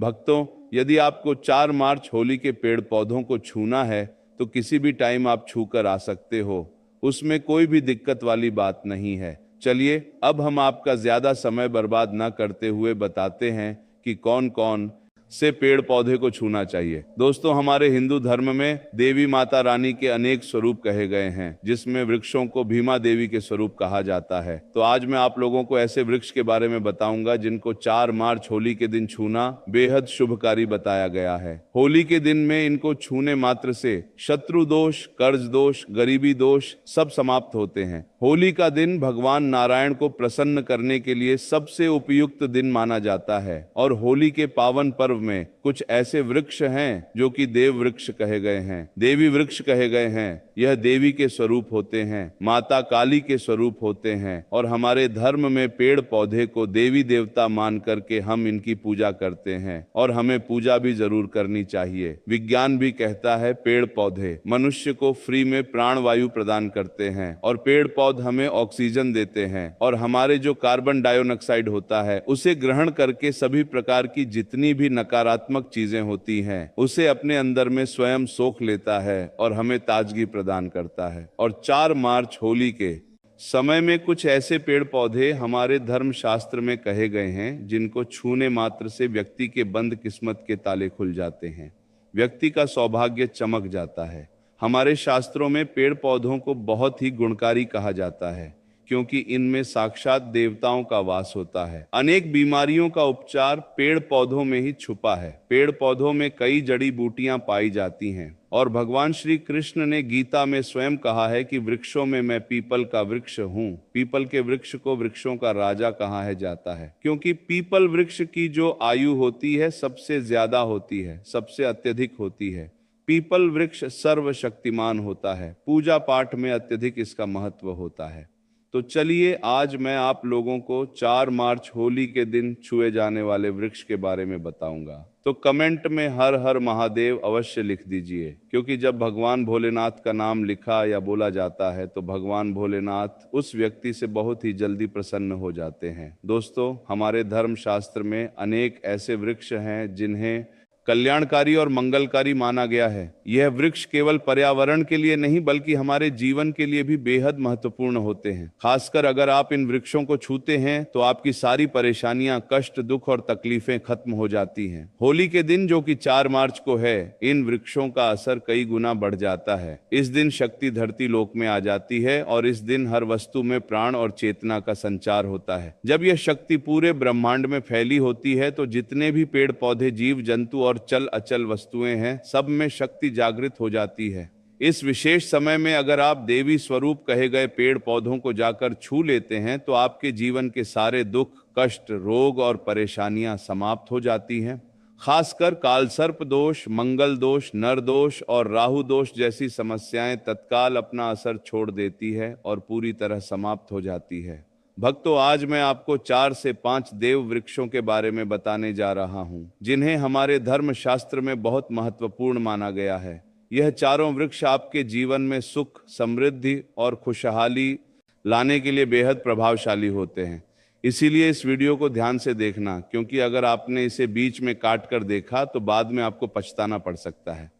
भक्तों, यदि आपको 4 मार्च होली के पेड़ पौधों को छूना है तो किसी भी टाइम आप छू कर आ सकते हो, उसमें कोई भी दिक्कत वाली बात नहीं है। चलिए अब हम आपका ज्यादा समय बर्बाद ना करते हुए बताते हैं कि कौन कौन से पेड़ पौधे को छूना चाहिए। दोस्तों, हमारे हिंदू धर्म में देवी माता रानी के अनेक स्वरूप कहे गए हैं, जिसमें वृक्षों को भीमा देवी के स्वरूप कहा जाता है। तो आज मैं आप लोगों को ऐसे वृक्ष के बारे में बताऊंगा जिनको 4 मार्च होली के दिन छूना बेहद शुभकारी बताया गया है। होली के दिन में इनको छूने मात्र से शत्रु दोष, कर्ज दोष, गरीबी दोष सब समाप्त होते हैं। होली का दिन भगवान नारायण को प्रसन्न करने के लिए सबसे उपयुक्त दिन माना जाता है और होली के पावन पर्व में कुछ ऐसे वृक्ष हैं जो कि देव वृक्ष कहे गए हैं, देवी वृक्ष कहे गए हैं। यह देवी के स्वरूप होते हैं, माता काली के स्वरूप होते हैं और हमारे धर्म में पेड़ पौधे को देवी देवता मान करके हम इनकी पूजा करते हैं और हमें पूजा भी जरूर करनी चाहिए। विज्ञान भी कहता है पेड़ पौधे मनुष्य को फ्री में प्राण वायु प्रदान करते हैं और पेड़ पौधे हमें ऑक्सीजन देते हैं और हमारे जो कार्बन डाइऑक्साइड होता है उसे ग्रहण करके सभी प्रकार की जितनी भी नकारात्मक चीजें होती हैं उसे अपने अंदर में स्वयं सोख लेता है और हमें ताजगी प्रदान करता है। और 4 मार्च होली के समय में कुछ ऐसे पेड़ पौधे हमारे धर्म शास्त्र में कहे गए हैं जिनको छूने मात्र से व्यक्ति के बंद किस्मत के ताले खुल जाते हैं, व्यक्ति का सौभाग्य चमक जाता है। हमारे शास्त्रों में पेड़ पौधों को बहुत ही गुणकारी कहा जाता है क्योंकि इनमें साक्षात देवताओं का वास होता है। अनेक बीमारियों का उपचार पेड़ पौधों में ही छुपा है। पेड़ पौधों में कई जड़ी बूटियां पाई जाती हैं और भगवान श्री कृष्ण ने गीता में स्वयं कहा है कि वृक्षों में मैं पीपल का वृक्ष हूँ। पीपल के वृक्ष को वृक्षों का राजा कहा है जाता है क्योंकि पीपल वृक्ष की जो आयु होती है सबसे ज्यादा होती है, सबसे अत्यधिक होती है। पीपल वृक्ष सर्वशक्तिमान होता है, पूजा पाठ में अत्यधिक इसका महत्व होता है। तो चलिए आज मैं आप लोगों को 4 मार्च होली के दिन छुए जाने वाले वृक्ष के बारे में बताऊंगा। तो कमेंट में हर हर महादेव अवश्य लिख दीजिए क्योंकि जब भगवान भोलेनाथ का नाम लिखा या बोला जाता है तो भगवान भोलेनाथ उस व्यक्ति से बहुत ही जल्दी प्रसन्न हो जाते हैं। दोस्तों, हमारे धर्म शास्त्र में अनेक ऐसे वृक्ष हैं जिन्हें कल्याणकारी और मंगलकारी माना गया है। यह वृक्ष केवल पर्यावरण के लिए नहीं बल्कि हमारे जीवन के लिए भी बेहद महत्वपूर्ण होते हैं। खासकर अगर आप इन वृक्षों को छूते हैं तो आपकी सारी परेशानियां, कष्ट, दुख और तकलीफें खत्म हो जाती हैं। होली के दिन जो कि 4 मार्च को है, इन वृक्षों का असर कई गुना बढ़ जाता है। इस दिन शक्ति धरती लोक में आ जाती है और इस दिन हर वस्तु में प्राण और चेतना का संचार होता है। जब यह शक्ति पूरे ब्रह्मांड में फैली होती है तो जितने भी पेड़ पौधे, जीव जंतु और चल अचल वस्तुएं हैं, सब में शक्ति जागृत हो जाती है। इस विशेष समय में अगर आप देवी स्वरूप कहे गए पेड़ पौधों को जाकर छू लेते हैं तो आपके जीवन के सारे दुख, कष्ट, रोग और परेशानियां समाप्त हो जाती हैं। खासकर कालसर्प दोष, मंगल दोष, नर दोष और राहु दोष जैसी समस्याएं तत्काल अपना असर छोड़ देती है और पूरी तरह समाप्त हो जाती है। भक्तों, आज मैं आपको 4 से 5 देव वृक्षों के बारे में बताने जा रहा हूं जिन्हें हमारे धर्म शास्त्र में बहुत महत्वपूर्ण माना गया है। यह चारों वृक्ष आपके जीवन में सुख, समृद्धि और खुशहाली लाने के लिए बेहद प्रभावशाली होते हैं। इसीलिए इस वीडियो को ध्यान से देखना क्योंकि अगर आपने इसे बीच में काट कर देखा तो बाद में आपको पछताना पड़ सकता है।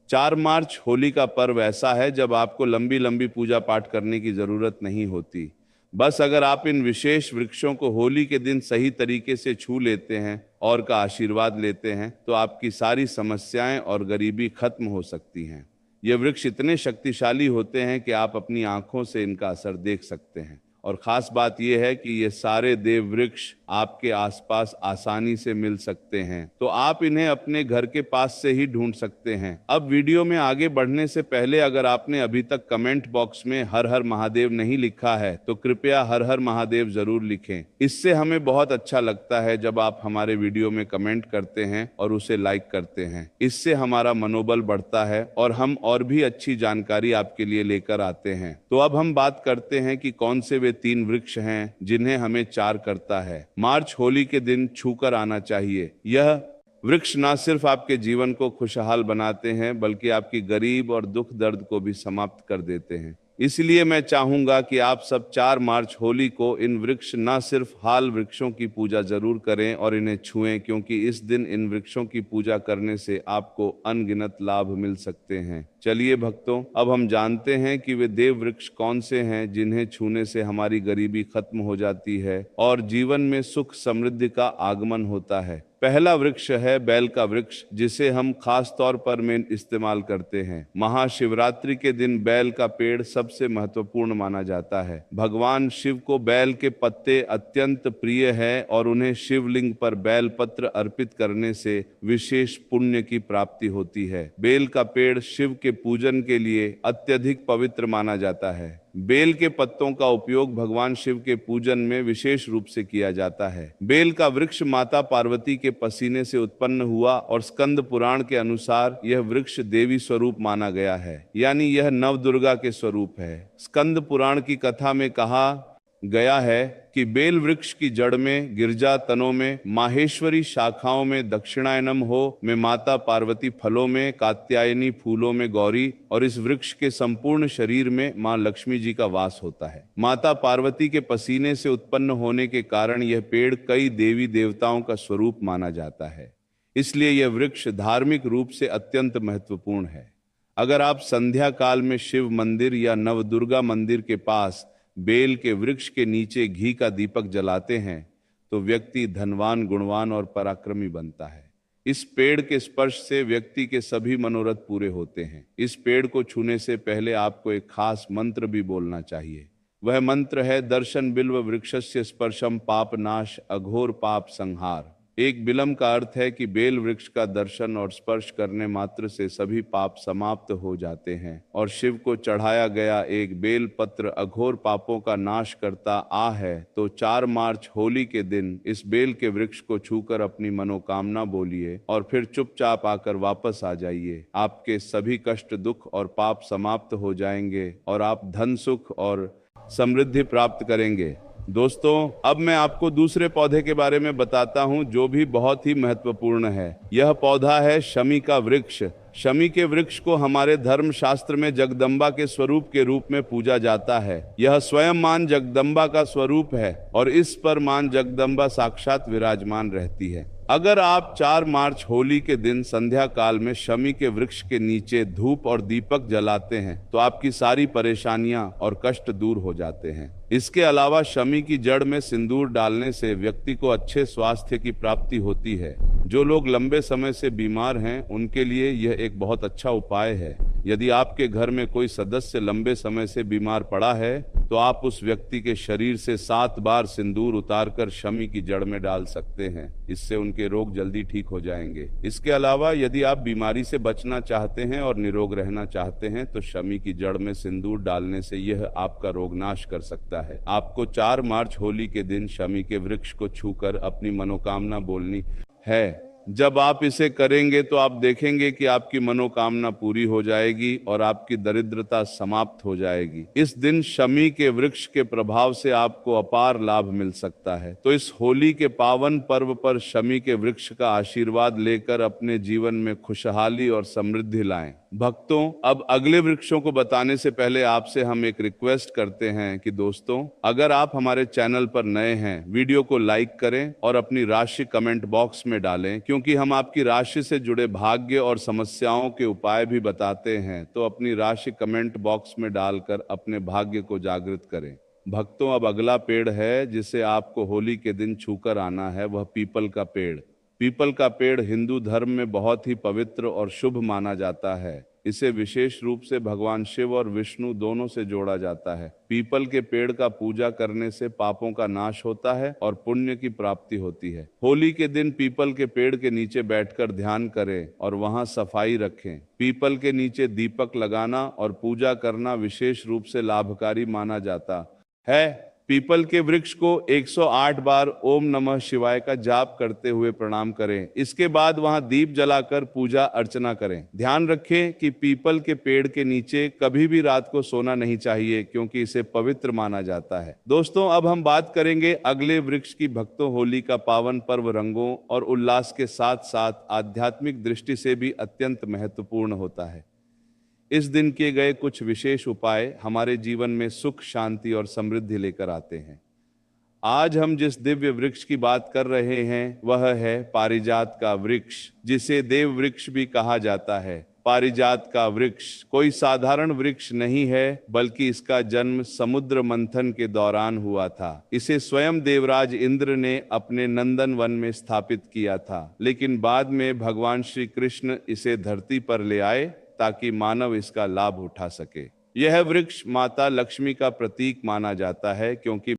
4 मार्च होली का पर्व ऐसा है जब आपको लंबी लंबी पूजा पाठ करने की जरूरत नहीं होती। बस अगर आप इन विशेष वृक्षों को होली के दिन सही तरीके से छू लेते हैं और का आशीर्वाद लेते हैं तो आपकी सारी समस्याएं और गरीबी खत्म हो सकती हैं। ये वृक्ष इतने शक्तिशाली होते हैं कि आप अपनी आंखों से इनका असर देख सकते हैं और खास बात यह है कि ये सारे देव वृक्ष आपके आसपास आसानी से मिल सकते हैं, तो आप इन्हें अपने घर के पास से ही ढूंढ सकते हैं। अब वीडियो में आगे बढ़ने से पहले अगर आपने अभी तक कमेंट बॉक्स में हर हर महादेव नहीं लिखा है तो कृपया हर हर महादेव जरूर लिखें। इससे हमें बहुत अच्छा लगता है जब आप हमारे वीडियो में कमेंट करते हैं और उसे लाइक करते हैं। इससे हमारा मनोबल बढ़ता है और हम और भी अच्छी जानकारी आपके लिए लेकर आते हैं। तो अब हम बात करते हैं कि कौन से वे 3 वृक्ष हैं जिन्हें हमें चार करता है। मार्च होली के दिन छूकर आना चाहिए। यह वृक्ष ना सिर्फ आपके जीवन को खुशहाल बनाते हैं बल्कि आपकी गरीब और दुख दर्द को भी समाप्त कर देते हैं। इसलिए मैं चाहूंगा कि आप सब 4 मार्च होली को इन वृक्ष न सिर्फ हाल वृक्षों की पूजा जरूर करें और इन्हें छुएं, क्योंकि इस दिन इन वृक्षों की पूजा करने से आपको अनगिनत लाभ मिल सकते हैं। चलिए भक्तों, अब हम जानते हैं कि वे देव वृक्ष कौन से हैं जिन्हें छूने से हमारी गरीबी खत्म हो जाती है और जीवन में सुख समृद्धि का आगमन होता है। पहला वृक्ष है बैल का वृक्ष, जिसे हम खास तौर पर में इस्तेमाल करते हैं। महाशिवरात्रि के दिन बैल का पेड़ सबसे महत्वपूर्ण माना जाता है। भगवान शिव को बैल के पत्ते अत्यंत प्रिय है और उन्हें शिवलिंग पर बैल पत्र अर्पित करने से विशेष पुण्य की प्राप्ति होती है। बेल का पेड़ शिव के पूजन के लिए अत्यधिक पवित्र माना जाता है। बेल के पत्तों का उपयोग भगवान शिव के पूजन में विशेष रूप से किया जाता है। बेल का वृक्ष माता पार्वती के पसीने से उत्पन्न हुआ और स्कंद पुराण के अनुसार यह वृक्ष देवी स्वरूप माना गया है, यानी यह नवदुर्गा के स्वरूप है। स्कंद पुराण की कथा में कहा गया है कि बेल वृक्ष की जड़ में, गिरजा तनों में, माहेश्वरी शाखाओं में, दक्षिणायनम हो में माता पार्वती, फलों में कात्यायनी, फूलों में गौरी और इस वृक्ष के संपूर्ण शरीर में मां लक्ष्मी जी का वास होता है। माता पार्वती के पसीने से उत्पन्न होने के कारण यह पेड़ कई देवी देवताओं का स्वरूप माना जाता है। इसलिए यह वृक्ष धार्मिक रूप से अत्यंत महत्वपूर्ण है। अगर आप संध्या काल में शिव मंदिर या नवदुर्गा मंदिर के पास बेल के वृक्ष के नीचे घी का दीपक जलाते हैं तो व्यक्ति धनवान, गुणवान और पराक्रमी बनता है। इस पेड़ के स्पर्श से व्यक्ति के सभी मनोरथ पूरे होते हैं। इस पेड़ को छूने से पहले आपको एक खास मंत्र भी बोलना चाहिए। वह मंत्र है दर्शन बिल्व वृक्षस्य स्पर्शम पाप नाश अघोर पाप संहार। एक बिलम का अर्थ है कि बेल वृक्ष का दर्शन और स्पर्श करने मात्र से सभी पाप समाप्त हो जाते हैं और शिव को चढ़ाया गया एक बेल पत्र अघोर पापों का नाश करता आ है। तो 4 मार्च होली के दिन इस बेल के वृक्ष को छूकर अपनी मनोकामना बोलिए और फिर चुपचाप आकर वापस आ जाइए। आपके सभी कष्ट, दुख और पाप समाप्त हो जाएंगे और आप धन, सुख और समृद्धि प्राप्त करेंगे। दोस्तों, अब मैं आपको दूसरे पौधे के बारे में बताता हूं जो भी बहुत ही महत्वपूर्ण है। यह पौधा है शमी का वृक्ष। शमी के वृक्ष को हमारे धर्म शास्त्र में जगदम्बा के स्वरूप के रूप में पूजा जाता है। यह स्वयं मां जगदम्बा का स्वरूप है और इस पर मां जगदम्बा साक्षात विराजमान रहती है। अगर आप 4 मार्च होली के दिन संध्या काल में शमी के वृक्ष के नीचे धूप और दीपक जलाते हैं तो आपकी सारी परेशानियां और कष्ट दूर हो जाते हैं। इसके अलावा शमी की जड़ में सिंदूर डालने से व्यक्ति को अच्छे स्वास्थ्य की प्राप्ति होती है। जो लोग लंबे समय से बीमार हैं उनके लिए यह एक बहुत अच्छा उपाय है। यदि आपके घर में कोई सदस्य लंबे समय से बीमार पड़ा है तो आप उस व्यक्ति के शरीर से 7 बार सिंदूर उतारकर शमी की जड़ में डाल सकते हैं। इससे उनके रोग जल्दी ठीक हो जाएंगे। इसके अलावा यदि आप बीमारी से बचना चाहते हैं और निरोग रहना चाहते हैं तो शमी की जड़ में सिंदूर डालने से यह आपका रोग नाश कर सकता है। आपको 4 मार्च होली के दिन शमी के वृक्ष को छूकर अपनी मनोकामना बोलनी है। जब आप इसे करेंगे तो आप देखेंगे कि आपकी मनोकामना पूरी हो जाएगी और आपकी दरिद्रता समाप्त हो जाएगी। इस दिन शमी के वृक्ष के प्रभाव से आपको अपार लाभ मिल सकता है। तो इस होली के पावन पर्व पर शमी के वृक्ष का आशीर्वाद लेकर अपने जीवन में खुशहाली और समृद्धि लाएं। भक्तों, अब अगले वृक्षों को बताने से पहले आपसे हम एक रिक्वेस्ट करते हैं कि दोस्तों, अगर आप हमारे चैनल पर नए हैं, वीडियो को लाइक करें और अपनी राशि कमेंट बॉक्स में डालें, क्योंकि हम आपकी राशि से जुड़े भाग्य और समस्याओं के उपाय भी बताते हैं। तो अपनी राशि कमेंट बॉक्स में डालकर अपने भाग्य को जागृत करें। भक्तों, अब अगला पेड़ है जिसे आपको होली के दिन छूकर आना है, वह पीपल का पेड़। पीपल का पेड़ हिंदू धर्म में बहुत ही पवित्र और शुभ माना जाता है। इसे विशेष रूप से भगवान शिव और विष्णु दोनों से जोड़ा जाता है। पीपल के पेड़ का पूजा करने से पापों का नाश होता है और पुण्य की प्राप्ति होती है। होली के दिन पीपल के पेड़ के नीचे बैठकर ध्यान करें और वहां सफाई रखें। पीपल के नीचे दीपक लगाना और पूजा करना विशेष रूप से लाभकारी माना जाता है। पीपल के वृक्ष को 108 बार ओम नमः शिवाय का जाप करते हुए प्रणाम करें। इसके बाद वहां दीप जलाकर पूजा अर्चना करें। ध्यान रखें कि पीपल के पेड़ के नीचे कभी भी रात को सोना नहीं चाहिए, क्योंकि इसे पवित्र माना जाता है। दोस्तों, अब हम बात करेंगे अगले वृक्ष की। भक्तों, होली का पावन पर्व रंगों और उल्लास के साथ साथ आध्यात्मिक दृष्टि से भी अत्यंत महत्वपूर्ण होता है। इस दिन किए गए कुछ विशेष उपाय हमारे जीवन में सुख, शांति और समृद्धि लेकर आते हैं। आज हम जिस दिव्य वृक्ष की बात कर रहे हैं वह है पारिजात का वृक्ष, जिसे देव वृक्ष भी कहा जाता है। पारिजात का वृक्ष कोई साधारण वृक्ष नहीं है, बल्कि इसका जन्म समुद्र मंथन के दौरान हुआ था। इसे स्वयं देवराज इंद्र ने अपने नंदन वन में स्थापित किया था, लेकिन बाद में भगवान श्री कृष्ण इसे धरती पर ले आए ताकि मानव इसका लाभ उठा सके। यह वृक्ष माता लक्ष्मी का प्रतीक माना जाता है, क्योंकि